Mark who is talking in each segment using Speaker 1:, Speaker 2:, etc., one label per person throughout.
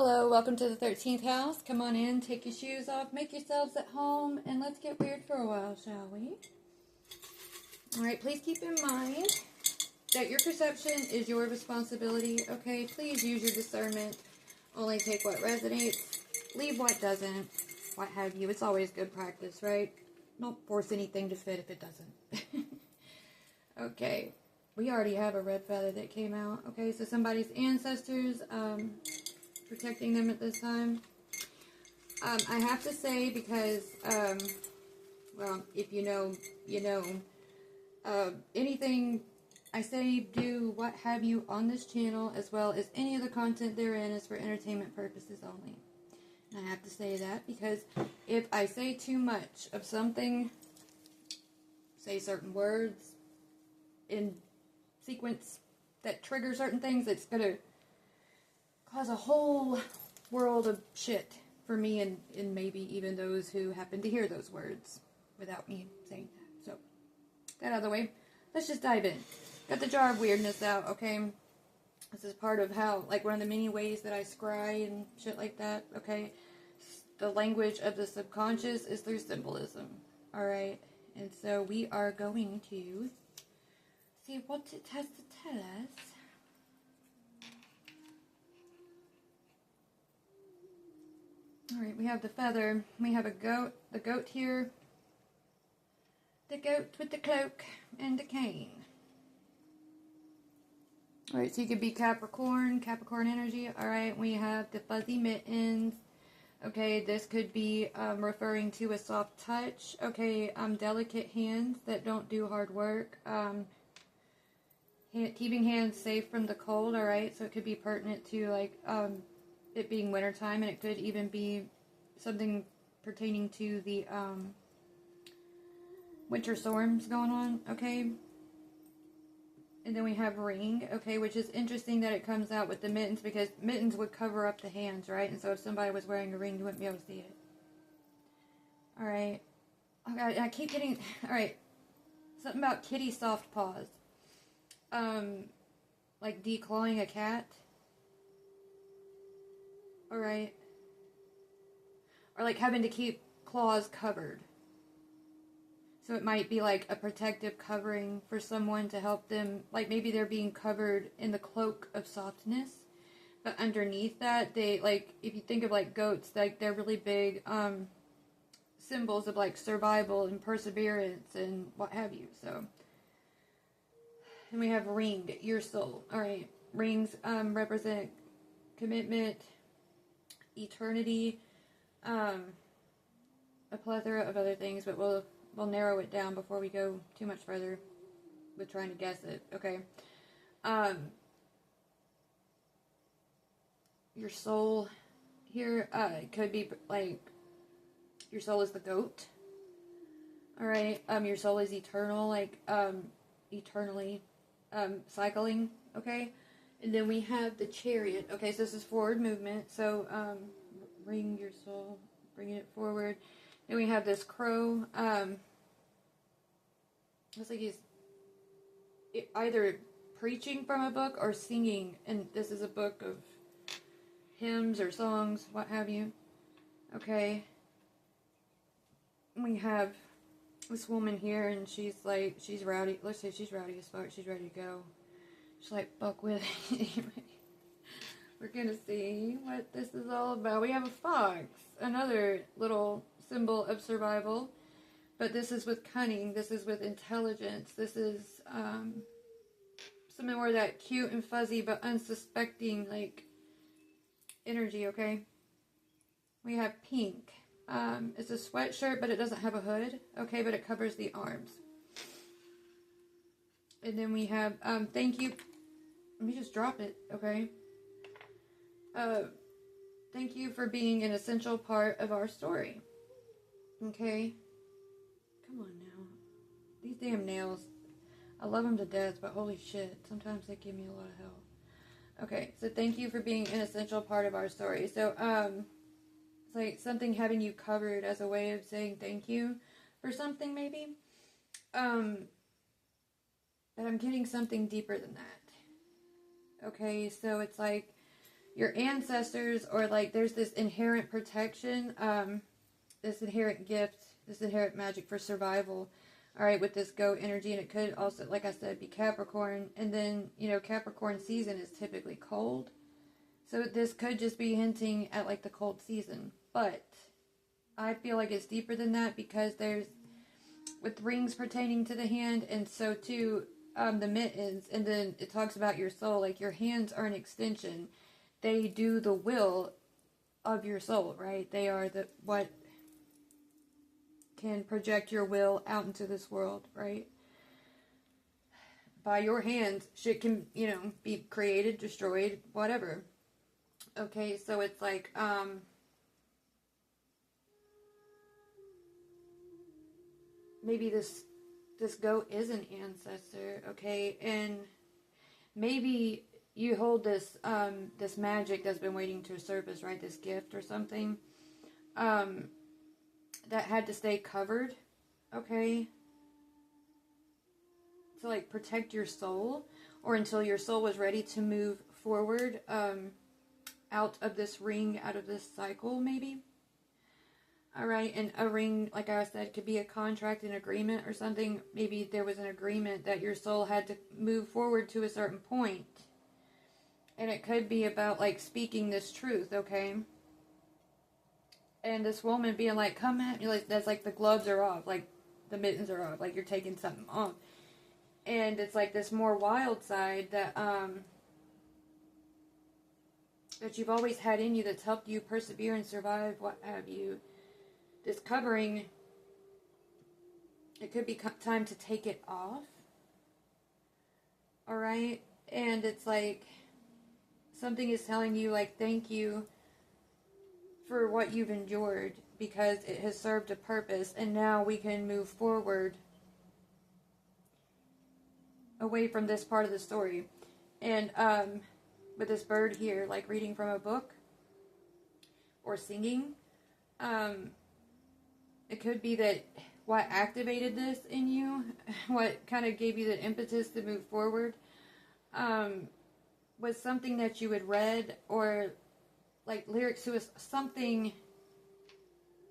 Speaker 1: Hello, welcome to the 13th house. Come on in, take your shoes off, make yourselves at home, and let's get weird for a while, shall we? Alright, please keep in mind that your perception is your responsibility, okay? Please use your discernment. Only take what resonates, leave what doesn't, what have you. It's always good practice, right? Don't force anything to fit if it doesn't. Okay, we already have a red feather that came out, okay? So somebody's ancestors, protecting them at this time. I have to say, because, well, if you know, you know, anything I say, do, what have you on this channel, as well as any of the content therein, is for entertainment purposes only. And I have to say that because if I say too much of something, say certain words in sequence that trigger certain things, it's going to cause a whole world of shit for me and maybe even those who happen to hear those words without me saying that. So, that out of the way. Let's just dive in. Got the jar of weirdness out, okay? This is part of how, like, one of the many ways that I scry and shit like that, okay? The language of the subconscious is through symbolism, alright? And so we are going to see what it has to tell us. Alright, we have the feather. We have a goat. The goat here. The goat with the cloak and the cane. Alright, so you could be Capricorn energy. Alright, we have the fuzzy mittens. Okay, this could be referring to a soft touch. Okay, delicate hands that don't do hard work. Keeping hands safe from the cold, alright? So it could be pertinent to, like, it being wintertime, and it could even be something pertaining to the winter storms going on, okay? And then we have ring, okay, which is interesting that it comes out with the mittens, because mittens would cover up the hands, right? And so if somebody was wearing a ring, you wouldn't be able to see it. Alright. Okay, I keep getting, alright, something about kitty soft paws. Like declawing a cat. Alright. Or like having to keep claws covered. So it might be like a protective covering for someone to help them. Like maybe they're being covered in the cloak of softness. But underneath that, they, like, if you think of like goats, like they're really big symbols of like survival and perseverance and what have you. So. And we have ring, your soul. Alright. Rings represent commitment, eternity, a plethora of other things, but we'll narrow it down before we go too much further with trying to guess it. Okay. Your soul here, it could be like your soul is the goat. Alright. Your soul is eternal, like eternally cycling. Okay. And then we have the chariot. Okay, so this is forward movement. So ring your soul, bringing it forward. Then we have this crow. Looks like he's either preaching from a book or singing. And this is a book of hymns or songs, what have you. Okay. We have this woman here, and she's like, she's rowdy. Let's say she's rowdy as fuck. She's ready to go. She's like, fuck with it. Anyway, we're gonna see what this is all about. We have a fox, another little symbol of survival, but this is with cunning. This is with intelligence. This is something more that cute and fuzzy but unsuspecting, like, energy. Okay, we have pink. It's a sweatshirt, but it doesn't have a hood. Okay, but it covers the arms. And then we have thank you. Let me just drop it, okay? Thank you for being an essential part of our story. Okay? Come on now. These damn nails. I love them to death, but holy shit. Sometimes they give me a lot of hell. Okay, so thank you for being an essential part of our story. So, it's like something having you covered as a way of saying thank you for something, maybe. But I'm getting something deeper than that. Okay, so it's like your ancestors, or like there's this inherent protection, this inherent gift, this inherent magic for survival. All right, with this goat energy, and it could also, like I said, be Capricorn. And then, you know, Capricorn season is typically cold. So this could just be hinting at like the cold season. But I feel like it's deeper than that, because there's, with rings pertaining to the hand, and so too the mittens, and then it talks about your soul, like your hands are an extension. They do the will of your soul, right? They are the what can project your will out into this world, right? By your hands, shit can, you know, be created, destroyed, whatever. Okay, so it's like, maybe this goat is an ancestor, okay, and maybe you hold this this magic that's been waiting to surface, right? This gift or something, that had to stay covered, okay, to like protect your soul, or until your soul was ready to move forward, out of this ring, out of this cycle, maybe. All right, and a ring, like I said, could be a contract, an agreement, or something. Maybe there was an agreement that your soul had to move forward to a certain point. And it could be about, like, speaking this truth, okay? And this woman being like, come at me, like, that's like the gloves are off, like, the mittens are off, like you're taking something off. And it's like this more wild side that, that you've always had in you, that's helped you persevere and survive, what have you. This covering, it could be time to take it off. Alright? And it's like, something is telling you, like, thank you for what you've endured, because it has served a purpose, and now we can move forward away from this part of the story. And with this bird here, like reading from a book or singing, it could be that what activated this in you, what kind of gave you the impetus to move forward, was something that you had read, or like lyrics to something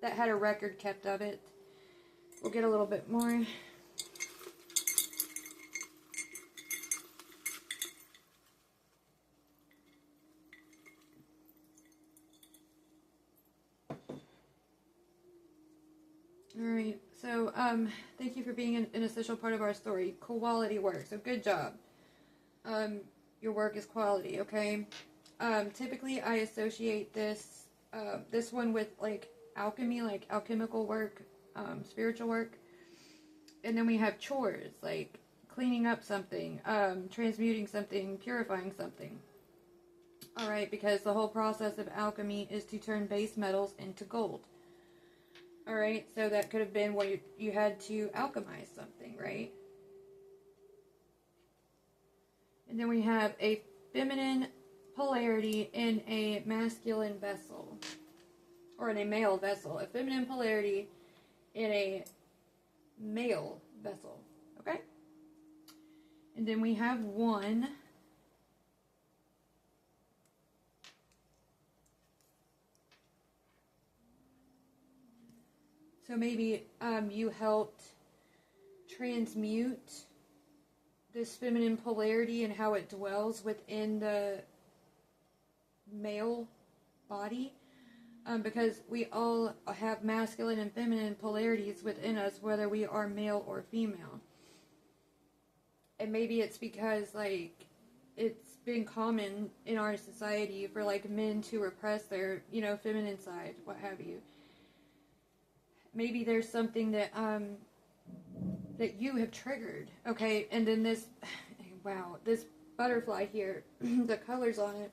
Speaker 1: that had a record kept of it. We'll get a little bit more. Alright, so thank you for being an essential part of our story. Quality work, so good job. Your work is quality, okay? Typically I associate this this one with like alchemy, like alchemical work, spiritual work. And then we have chores, like cleaning up something, transmuting something, purifying something. Alright, because the whole process of alchemy is to turn base metals into gold. Alright, so that could have been where you had to alchemize something, right? And then we have a feminine polarity in a masculine vessel. Or in a male vessel. A feminine polarity in a male vessel. Okay? And then we have one. So maybe you helped transmute this feminine polarity and how it dwells within the male body. Because we all have masculine and feminine polarities within us, whether we are male or female. And maybe it's because, like, it's been common in our society for, like, men to repress their, you know, feminine side, what have you. Maybe there's something that that you have triggered, okay? And then this, wow, this butterfly here, the colors on it,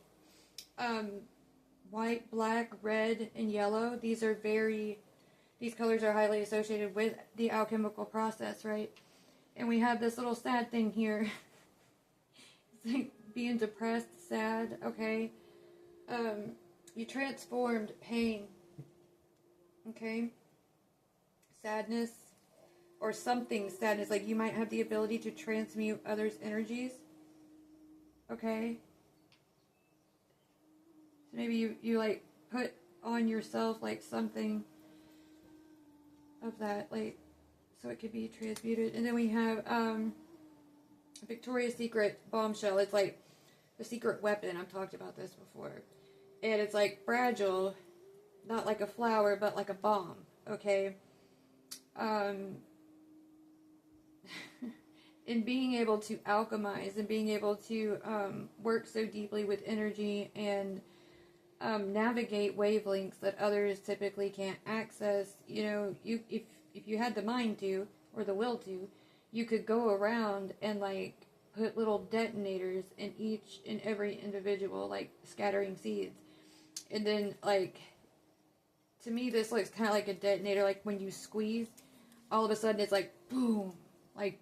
Speaker 1: white, black, red, and yellow. These colors are highly associated with the alchemical process, right? And we have this little sad thing here. It's like being depressed, sad, okay? You transformed pain, okay? Sadness, or something sadness, like you might have the ability to transmute others' energies, okay? So maybe you like put on yourself like something of that, like, so it could be transmuted. And then we have Victoria's Secret bombshell. It's like the secret weapon. I've talked about this before. And it's like fragile, not like a flower, but like a bomb, okay? In being able to alchemize and being able to work so deeply with energy and navigate wavelengths that others typically can't access, you know, if you had the mind to, or the will to, you could go around and like put little detonators in each and every individual, like scattering seeds. And then, like, to me, this looks kind of like a detonator. Like, when you squeeze, all of a sudden it's like, boom. Like,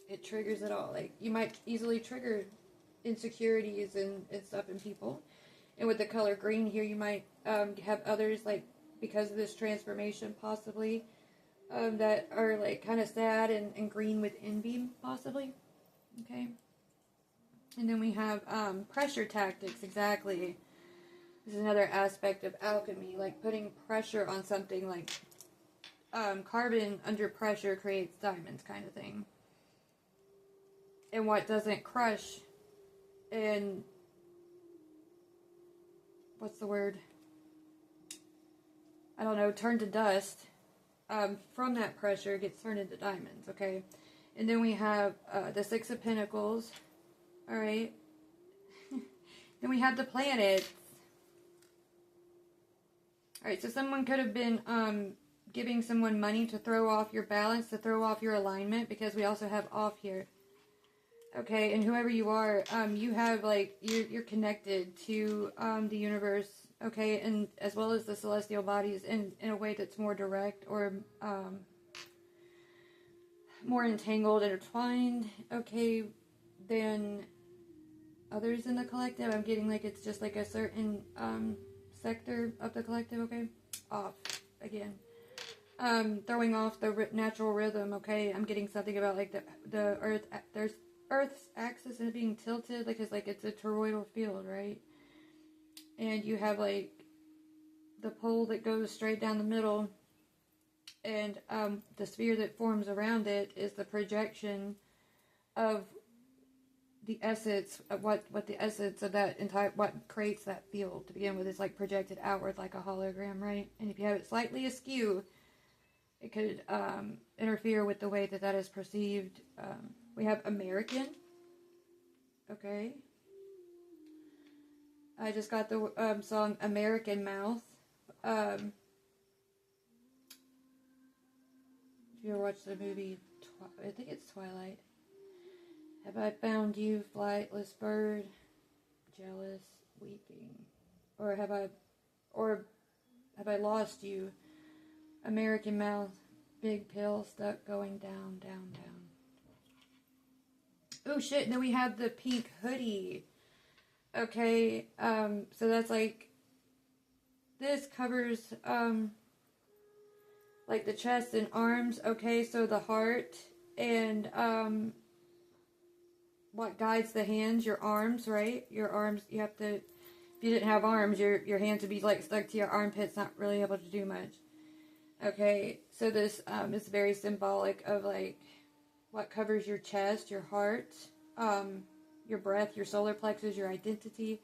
Speaker 1: it triggers it all. Like, you might easily trigger insecurities and stuff in people. And with the color green here, you might have others, like, because of this transformation, possibly, that are, like, kind of sad and green with envy, possibly. Okay? And then we have pressure tactics, exactly. This is another aspect of alchemy, like putting pressure on something, like carbon under pressure creates diamonds, kind of thing. And what doesn't crush and what's the word? I don't know, turn to dust from that pressure gets turned into diamonds, okay? And then we have the Six of Pentacles, all right? Then we have the planets. Alright, so someone could have been giving someone money to throw off your balance, to throw off your alignment, because we also have off here. Okay, and whoever you are, you have, like, you're connected to the universe, okay, and as well as the celestial bodies in a way that's more direct or more entangled, intertwined, okay, than others in the collective. I'm getting like it's just like a certain sector of the collective, okay? Off, again. Throwing off the natural rhythm, okay? I'm getting something about like the earth, there's Earth's axis and it being tilted, like it's a toroidal field, right? And you have like the pole that goes straight down the middle, and the sphere that forms around it is the projection of the essence of what the essence of that entire, what creates that field to begin with, is like projected outward like a hologram, right? And if you have it slightly askew, it could interfere with the way that is perceived. We have American, okay? I just got the song American Mouth. If you ever watched the movie, I think it's Twilight. Have I found you, flightless bird, jealous, weeping? Or have I lost you? American mouth, big pill stuck going down, down, down. Oh shit, and then we have the pink hoodie. Okay, so that's like, this covers, like the chest and arms, okay, so the heart, and, what guides the hands, your arms, right? Your arms, you have to, if you didn't have arms, your hands would be like stuck to your armpits, not really able to do much. Okay, so this is very symbolic of like what covers your chest, your heart, your breath, your solar plexus, your identity,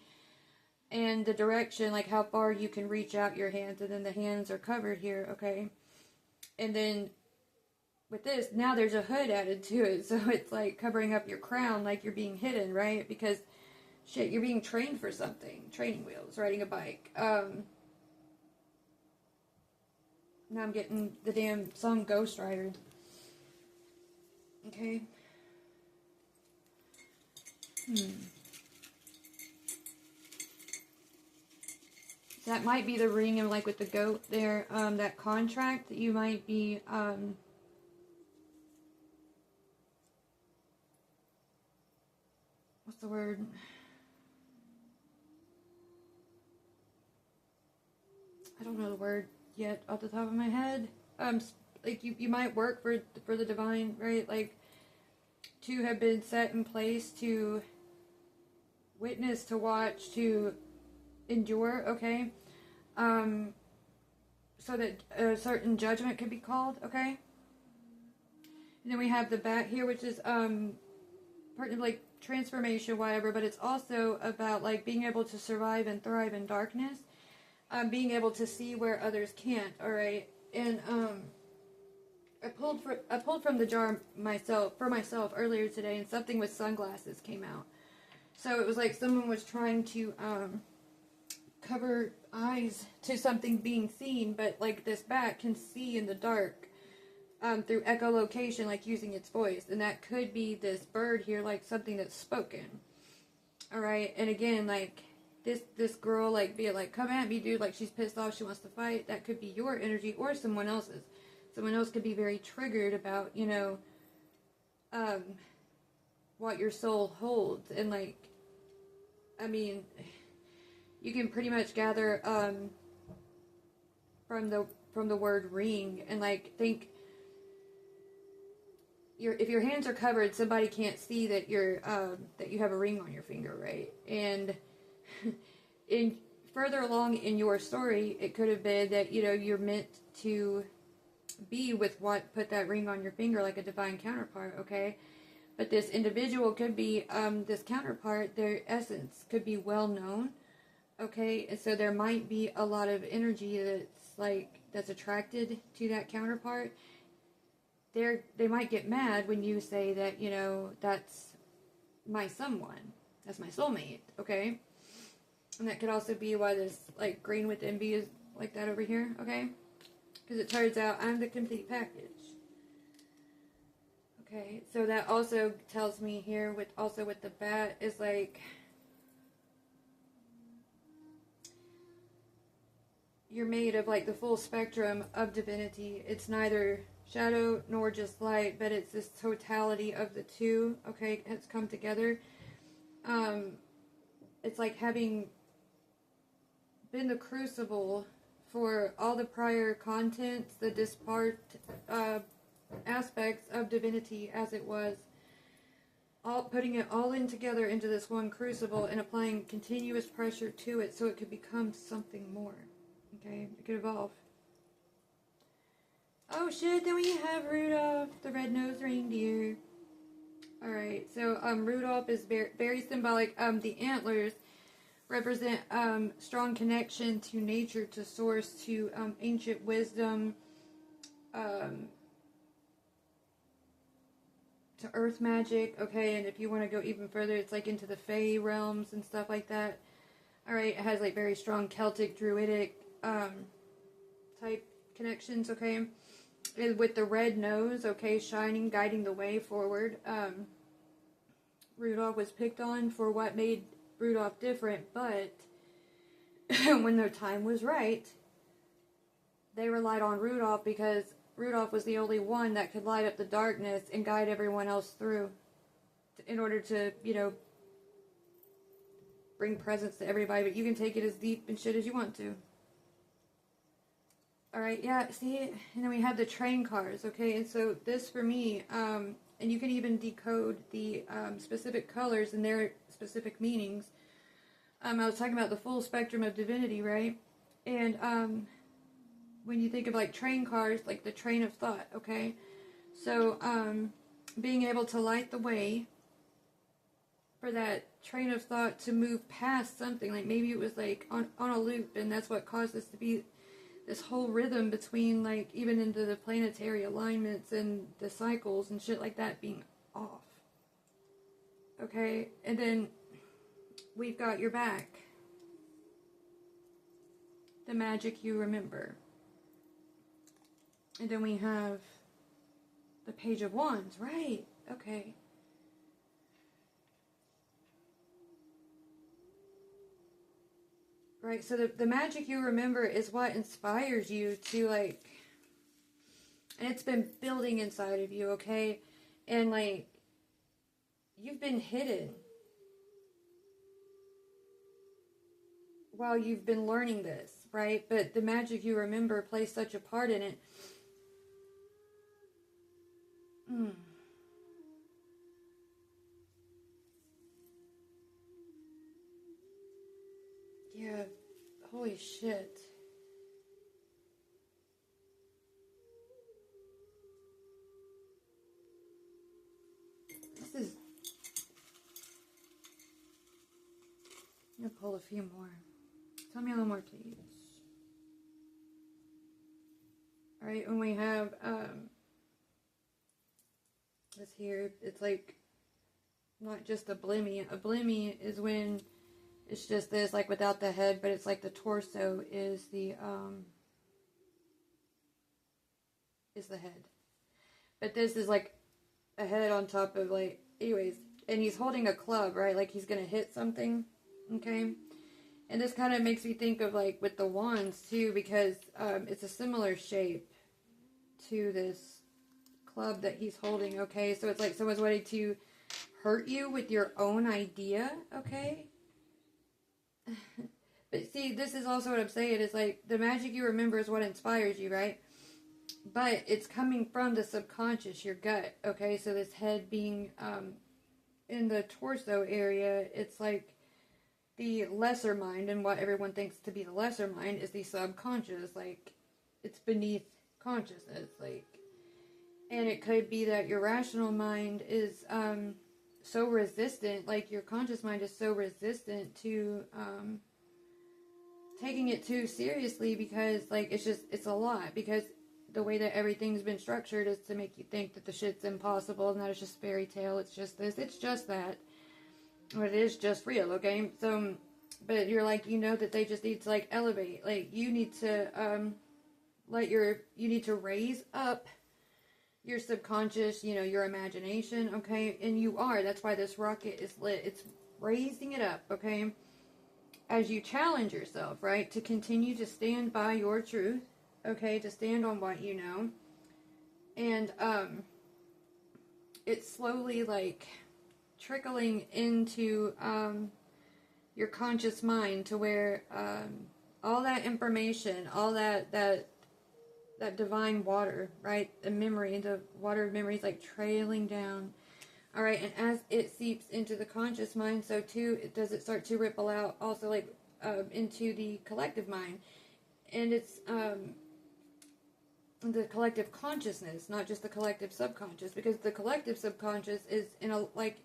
Speaker 1: and the direction, like how far you can reach out your hands, and then the hands are covered here, okay? And then with this, now there's a hood added to it, so it's like covering up your crown, like you're being hidden, right? Because, shit, you're being trained for something. Training wheels, riding a bike. Now I'm getting the damn song Ghost Rider. Okay. That might be the ring, and like with the goat there, that contract that you might be, what's the word? I don't know the word yet off the top of my head. Like you might work for the divine, right? Like, to have been set in place to witness, to watch, to endure, okay? So that a certain judgment could be called, okay? And then we have the back here, which is part of like transformation, whatever, but it's also about like being able to survive and thrive in darkness, being able to see where others can't, all right? And I pulled from the jar for myself earlier today, and something with sunglasses came out. So it was like someone was trying to cover eyes to something being seen, but like this bat can see in the dark through echolocation, like using its voice, and that could be this bird here, like something that's spoken. All right, and again, like this girl, like be it like, come at me, dude, like she's pissed off, she wants to fight. That could be your energy or someone else's. Someone else could be very triggered about, you know, what your soul holds, and like, I mean, you can pretty much gather from the word ring, and like think if your hands are covered, somebody can't see that that you have a ring on your finger, right? And in further along in your story, it could have been that, you know, you're meant to be with what put that ring on your finger, like a divine counterpart, okay? But this individual could be this counterpart, their essence could be well known, okay? And so there might be a lot of energy that's attracted to that counterpart. They might get mad when you say that, you know, that's my someone, that's my soulmate, okay? And that could also be why this like green with envy is like that over here, okay? Because it turns out I'm the complete package. Okay, so that also tells me here with the bat is like you're made of like the full spectrum of divinity. It's neither shadow nor just light, but it's this totality of the two, okay, has come together. It's like having been the crucible for all the prior contents, the dispart aspects of divinity as it was, all putting it all in together into this one crucible and applying continuous pressure to it so it could become something more. Okay, it could evolve. Oh shit, then we have Rudolph, the red-nosed reindeer. Alright, so Rudolph is very symbolic. The antlers represent strong connection to nature, to source, to ancient wisdom, to earth magic, okay, and if you want to go even further, it's like into the Fae realms and stuff like that. Alright, it has like very strong Celtic, Druidic type connections, okay, and with the red nose, okay, shining, guiding the way forward. Rudolph was picked on for what made Rudolph different, but when their time was right, they relied on Rudolph because Rudolph was the only one that could light up the darkness and guide everyone else through in order to, you know, bring presents to everybody, but you can take it as deep and shit as you want to. Alright, yeah, see, and then we have the train cars, okay, and so this for me, and you can even decode the specific colors and their specific meanings. I was talking about the full spectrum of divinity, right? And when you think of like train cars, like the train of thought, okay? So being able to light the way for that train of thought to move past something, like maybe it was like on a loop, and that's what caused this to be this whole rhythm between like even into the planetary alignments and the cycles and shit like that being off. Okay, and then we've got your back. The magic you remember. And then we have the Page of Wands, right? Okay. Right, so the magic you remember is what inspires you to, like, and it's been building inside of you, okay? And, like, you've been hidden while you've been learning this, right? But the magic you remember plays such a part in it. Yeah, Holy shit. This is... I'm gonna pull a few more. Tell me a little more, please. Alright, when we have, this here, it's like, not just a blimmy. A blimmy is when it's just this, like, without the head, but it's like the torso is the head. But this is like a head on top of, like, anyways, and he's holding a club, right? Like he's gonna hit something, okay? And this kind of makes me think of, like, with the wands too, because it's a similar shape to this club that he's holding, okay? So it's like someone's wanting to hurt you with your own idea, okay? But see, this is also what I'm saying, is like the magic you remember is what inspires you, right? But it's coming from the subconscious, your gut, okay? So this head being in the torso area, it's like the lesser mind, and what everyone thinks to be the lesser mind is the subconscious, like it's beneath consciousness, like, and it could be that your rational mind is so resistant, like your conscious mind is so resistant to taking it too seriously, because like it's a lot, because the way that everything's been structured is to make you think that the shit's impossible and that it's just fairy tale, it's just this, it's just that, or it is just real, okay? So, but you're like, you know that they just need to like elevate, like you need to you need to raise up your subconscious, you know, your imagination, okay? And you are, that's why this rocket is lit, it's raising it up, okay? As you challenge yourself, right, to continue to stand by your truth, okay, to stand on what you know, and it's slowly like trickling into your conscious mind, to where all that information, all that divine water, right, the memory, the water of memory is like trailing down. All right, and as it seeps into the conscious mind, so too it start to ripple out also, like into the collective mind, and it's the collective consciousness, not just the collective subconscious, because the collective subconscious is in a, like,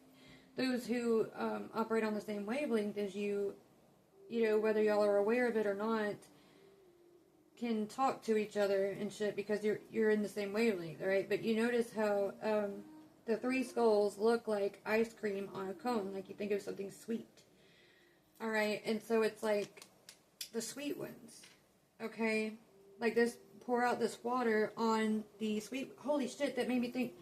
Speaker 1: those who operate on the same wavelength as you, you know, whether y'all are aware of it or not, can talk to each other and shit, because you're in the same wavelength, right? But you notice how the three skulls look like ice cream on a cone, like you think of something sweet. All right, and so it's like the sweet ones, okay? Like this, pour out this water on the sweet, holy shit, that made me think,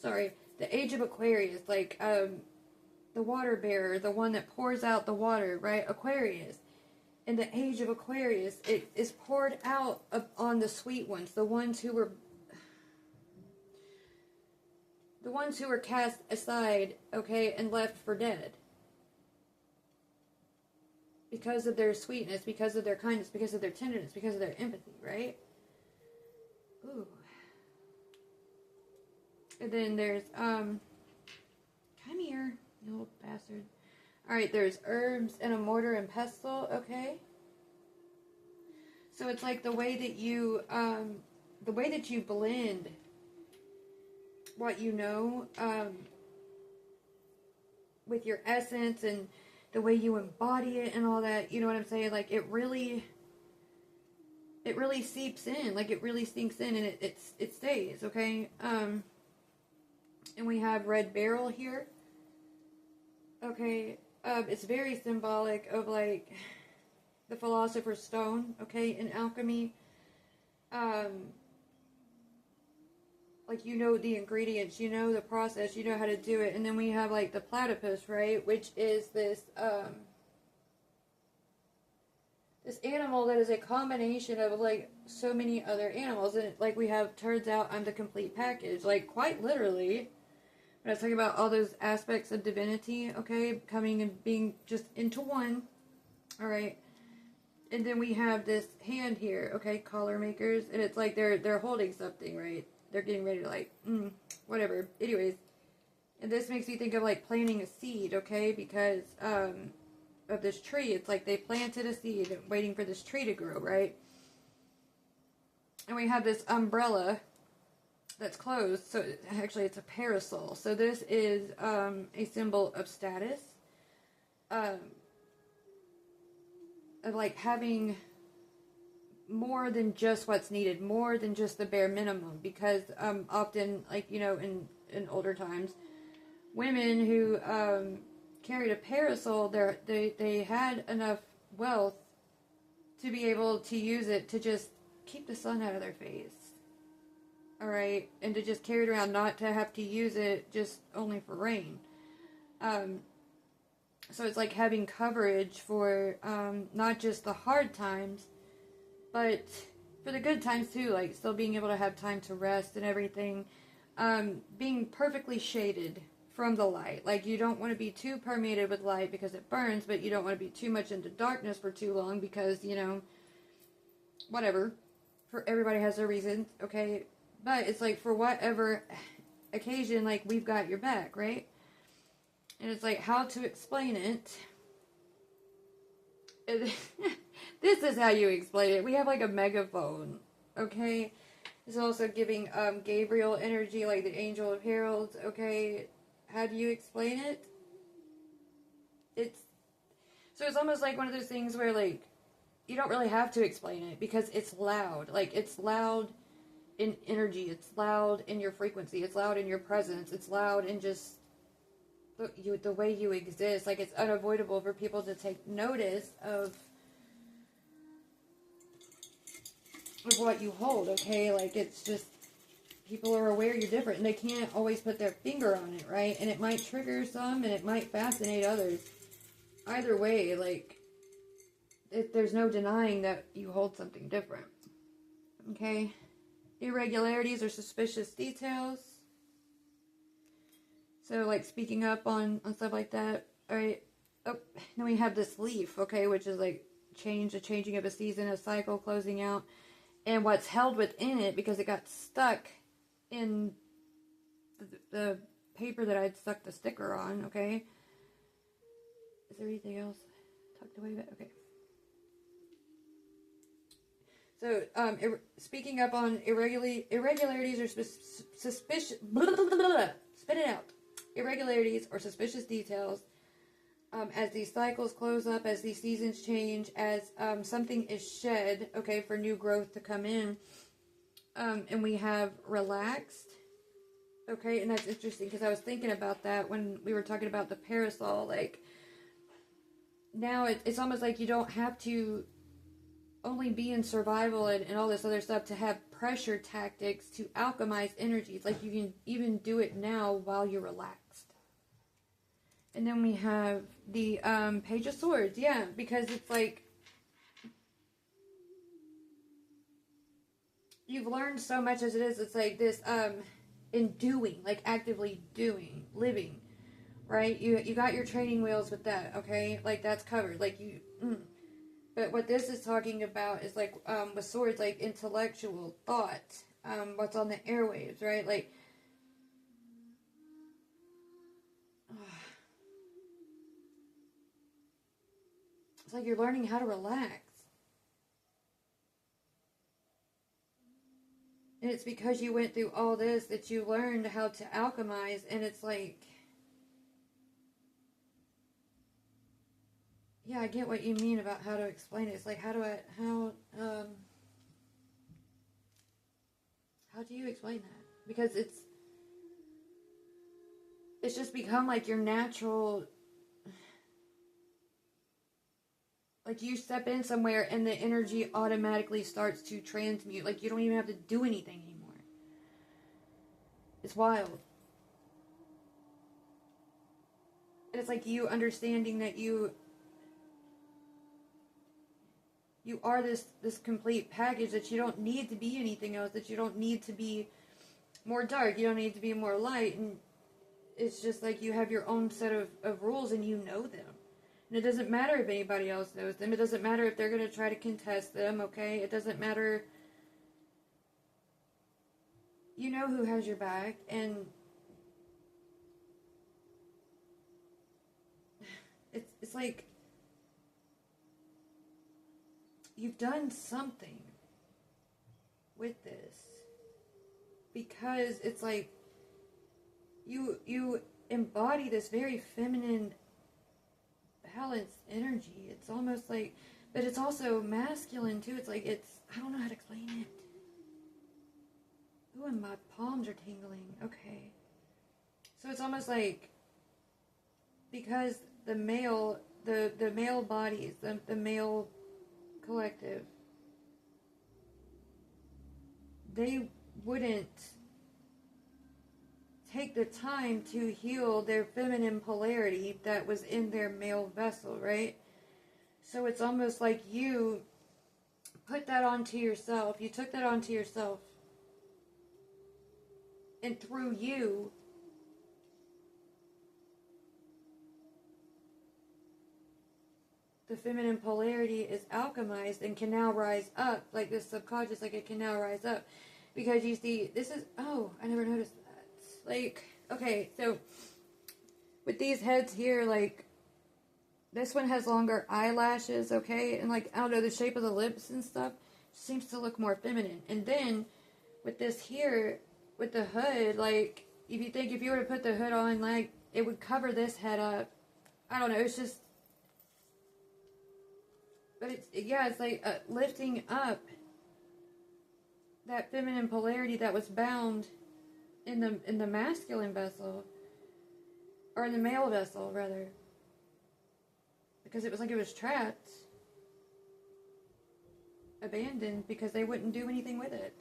Speaker 1: sorry, the age of Aquarius, like the water bearer, the one that pours out the water, right? Aquarius. In the age of Aquarius, it is poured out on the sweet ones, the ones who were cast aside, okay, and left for dead. Because of their sweetness, because of their kindness, because of their tenderness, because of their empathy, right? Ooh. And then there's, come here, you little bastard. Alright, there's herbs and a mortar and pestle, okay? So it's like the way that you blend what you know, with your essence, and the way you embody it and all that, you know what I'm saying? Like it really seeps in, like it really sinks in, and it stays, okay? And we have red beryl here, okay? It's very symbolic of like the philosopher's stone, okay, in alchemy. Like, you know the ingredients, you know the process, you know how to do it. And then we have like the platypus, right, which is this this animal that is a combination of like so many other animals. And like we have, turns out I'm the complete package, like quite literally. When I was talking about all those aspects of divinity, okay, coming and being just into one, all right. And then we have this hand here, okay, collar makers, and it's like they're holding something, right? They're getting ready to like, whatever. Anyways, and this makes me think of like planting a seed, okay? Because of this tree. It's like they planted a seed waiting for this tree to grow, right? And we have this umbrella that's closed. So actually it's a parasol. So this is a symbol of status. Of like having more than just what's needed, more than just the bare minimum. Because often, like, you know, in older times, women who carried a parasol, they had enough wealth to be able to use it to just keep the sun out of their face. Alright? And to just carry it around, not to have to use it just only for rain. So it's like having coverage for not just the hard times, but for the good times too, like still being able to have time to rest and everything. Being perfectly shaded from the light. Like, you don't want to be too permeated with light because it burns, but you don't want to be too much into darkness for too long because, you know, whatever. For everybody has their reasons, okay? But it's like, for whatever occasion, like, we've got your back, right? And it's like, how to explain it. This is how you explain it. We have like a megaphone, okay? It's also giving Gabriel energy, like the angel of heralds, okay? How do you explain it? It's almost like one of those things where, like, you don't really have to explain it because it's loud. Like, it's loud in energy. It's loud in your frequency. It's loud in your presence. It's loud in just the way you exist. Like, it's unavoidable for people to take notice of what you hold, okay? Like, it's just, people are aware you're different, and they can't always put their finger on it, right? And it might trigger some, and it might fascinate others. Either way, like, there's no denying that you hold something different, okay? Irregularities or suspicious details. So, like, speaking up on stuff like that, alright? Oh, then we have this leaf, okay, which is, like, the changing of a season, a cycle, closing out. And what's held within it, because it got stuck in the paper that I'd stuck the sticker on, okay? Is there anything else tucked away? Okay. So, speaking up on irregularities or suspicious... Spit it out. Irregularities or suspicious details. As these cycles close up, as these seasons change, as something is shed, okay, for new growth to come in. And we have relaxed, okay, and that's interesting because I was thinking about that when we were talking about the parasol. Like, now it's almost like you don't have to only be in survival and all this other stuff to have pressure tactics to alchemize energy. It's like you can even do it now while you're relaxed. And then we have the Page of Swords, yeah, because it's like you've learned so much as it is. It's like this in doing, like actively doing, living, right? You got your training wheels with that, okay? Like, that's covered. Like, But what this is talking about is like with swords, like intellectual thought, what's on the airwaves, right? Like, it's like you're learning how to relax. And it's because you went through all this that you learned how to alchemize, and it's like, yeah, I get what you mean about how to explain it. It's like, how do you explain that? Because it's just become like your natural, like you step in somewhere and the energy automatically starts to transmute. Like, you don't even have to do anything anymore. It's wild. And it's like you understanding that you are this complete package, that you don't need to be anything else, that you don't need to be more dark, you don't need to be more light, and it's just like you have your own set of rules and you know them. And it doesn't matter if anybody else knows them. It doesn't matter if they're going to try to contest them, okay? It doesn't matter. You know who has your back, and it's like you've done something with this, because it's like you embody this very feminine, balanced energy. It's almost like, but it's also masculine too. It's like, I don't know how to explain it. Ooh, and my palms are tingling. Okay. So it's almost like, because the male bodies, the male collective, they wouldn't take the time to heal their feminine polarity that was in their male vessel, right? So it's almost like you put that onto yourself. You took that onto yourself. And through you, the feminine polarity is alchemized and can now rise up, like this subconscious, like it can now rise up. Because you see, this is, oh, I never noticed that. Like, okay, so with these heads here, like, this one has longer eyelashes, okay? And like, I don't know, the shape of the lips and stuff seems to look more feminine. And then with this here, with the hood, like, if you were to put the hood on, like, it would cover this head up. I don't know, it's just, but it's like lifting up that feminine polarity that was bound in the masculine vessel, or in the male vessel rather, because it was like it was trapped, abandoned, because they wouldn't do anything with it.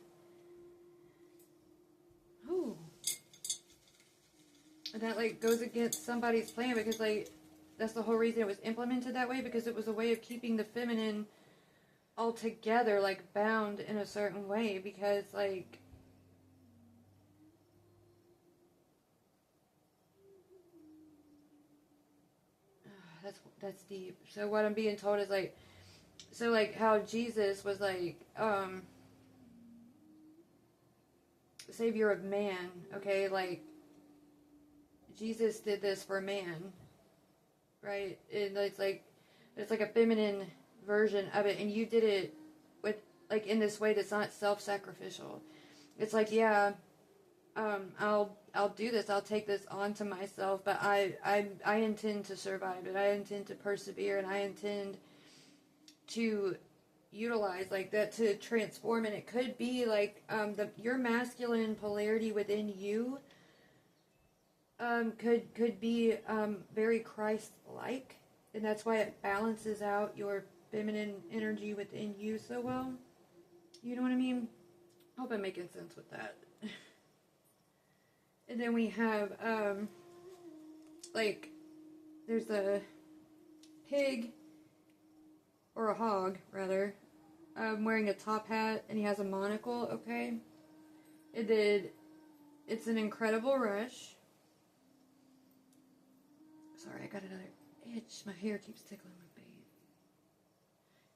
Speaker 1: Oh, and that like goes against somebody's plan, because like that's the whole reason it was implemented that way, because it was a way of keeping the feminine all together, like bound in a certain way, because like that's deep. So what I'm being told is like, so like how Jesus was like savior of man, okay, like Jesus did this for man, right? And it's like a feminine version of it, and you did it with like in this way that's not self-sacrificial. It's like, yeah, I'll do this. I'll take this onto myself, but I intend to survive it. I intend to persevere, and I intend to utilize like that to transform. And it could be like your masculine polarity within you could be very Christ-like, and that's why it balances out your feminine energy within you so well. You know what I mean? I hope I'm making sense with that. And then we have, like, there's a pig, or a hog, rather, wearing a top hat, and he has a monocle, okay? It's an incredible rush. Sorry, I got another itch. My hair keeps tickling my face.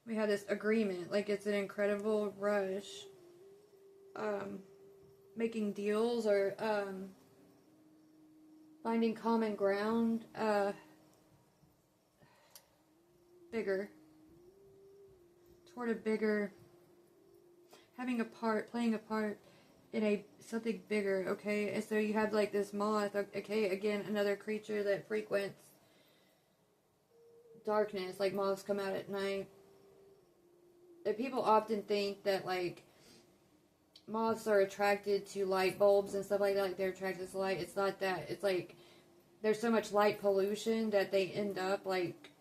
Speaker 1: We have this agreement, like, it's an incredible rush, making deals, or, finding common ground, bigger, toward a bigger, having a part, playing a part in something bigger, okay? And so you have like this moth, okay, again, another creature that frequents darkness, like moths come out at night. And people often think that like moths are attracted to light bulbs and stuff like that, like they're attracted to light. It's not that. It's like there's so much light pollution that they end up like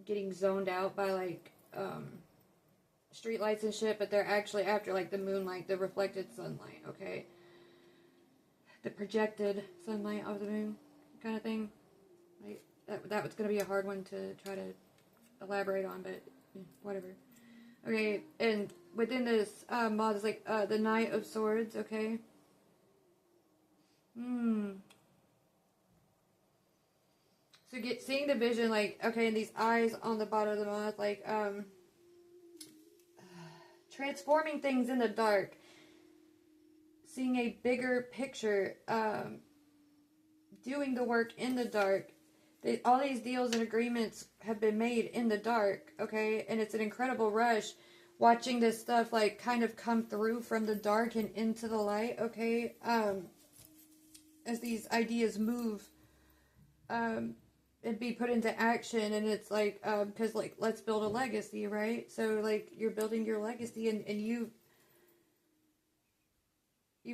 Speaker 1: getting zoned out by like street lights and shit, but they're actually after like the moonlight, the reflected sunlight, okay? The projected sunlight of the moon kind of thing. Like that was going to be a hard one to try to elaborate on, but whatever. Okay, and within this mod is like the Knight of Swords, okay? So seeing the vision, like, okay, and these eyes on the bottom of the mod, like, transforming things in the dark. Seeing a bigger picture, doing the work in the dark all these deals and agreements have been made in the dark, okay? And it's an incredible rush watching this stuff like kind of come through from the dark and into the light, okay? As these ideas move and be put into action, and it's like, because like, let's build a legacy, right? So like, you're building your legacy, and you've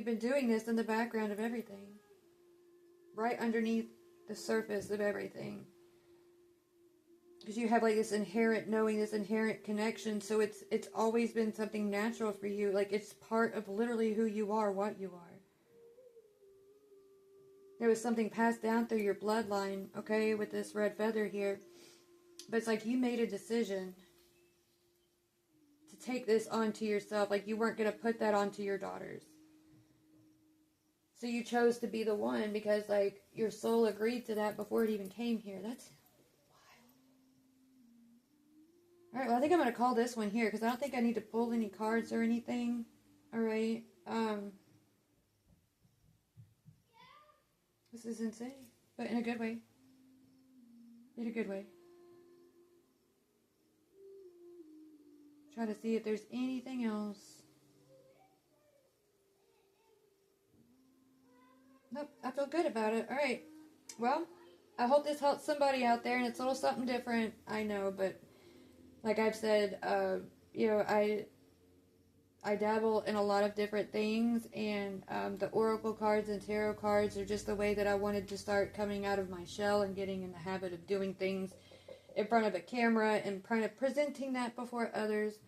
Speaker 1: been doing this in the background of everything, right underneath the surface of everything, because you have like this inherent knowing, this inherent connection. So it's always been something natural for you. Like, it's part of literally who you are, what you are. There was something passed down through your bloodline, okay, with this red feather here. But it's like you made a decision to take this onto yourself. Like, you weren't going to put that onto your daughters. So you chose to be the one because, like, your soul agreed to that before it even came here. That's wild. Alright, well, I think I'm going to call this one here because I don't think I need to pull any cards or anything. Alright, this is insane, but in a good way. In a good way. Try to see if there's anything else. Nope, I feel good about it. Alright, well, I hope this helps somebody out there, and it's a little something different, I know, but like I've said, you know, I dabble in a lot of different things, and the oracle cards and tarot cards are just the way that I wanted to start coming out of my shell and getting in the habit of doing things in front of a camera and kind of presenting that before others.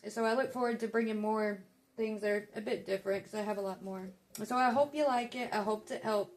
Speaker 1: So I look forward to bringing more things that are a bit different because I have a lot more. So I hope you like it. I hope to help.